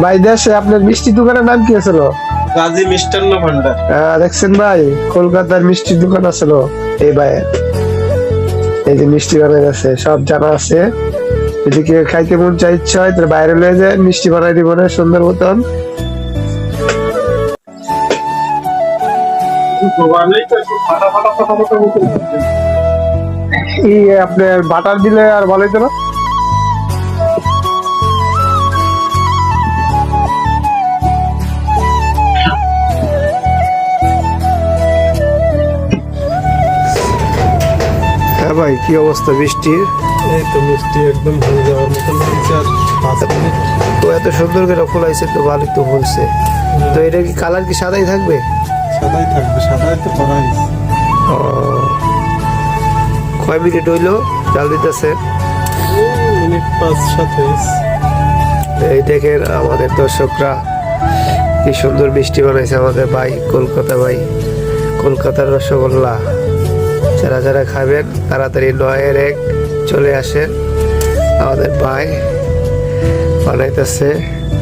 ভাই দেশে আপনার মিষ্টি দোকানের নাম কি আছিল? গাজী মিষ্টান্ন ভান্ডার। দেখছেন ভাই, কলকাতার মিষ্টির দোকান আছিল এই ভাইয়ের। এই যে মিষ্টি বানাই আছে, সব জানা আছে। যদি কেউ খাইতে মন চাই ইচ্ছা হয় তাহলে বাইরে লয়ে যায়, মিষ্টি বানাই দিব না সুন্দর মতন। আপনার বাটার দিলে আর ভালো হতো না? হ্যাঁ ভাই, কি অবস্থা বৃষ্টির? এই তো মিষ্টি একদম হয়ে যাওয়ার মতন হয়েছে, আর 5 মিনিট। তো এত সুন্দর করে ফুলাইছে, তো ভালোই তো ফুলছে। তো এটা কি কালার কি সাদাই থাকবে? সাদাই থাকবে, সাদাই তো করা হয়েছে। ও, কয় মিনিট হইলো জাল দিতেছে? মিনিট 5-7 হয়েছে। এই দেখেন আমাদের দর্শকরা কি সুন্দর মিষ্টি বানাইছে আমাদের ভাই, কলকাতা ভাই, কলকাতার রসগোল্লা। যারা যারা খাবেন তাড়াতাড়ি 9-1 চলে আসেন, আমাদের ভাই বানাইতেছে।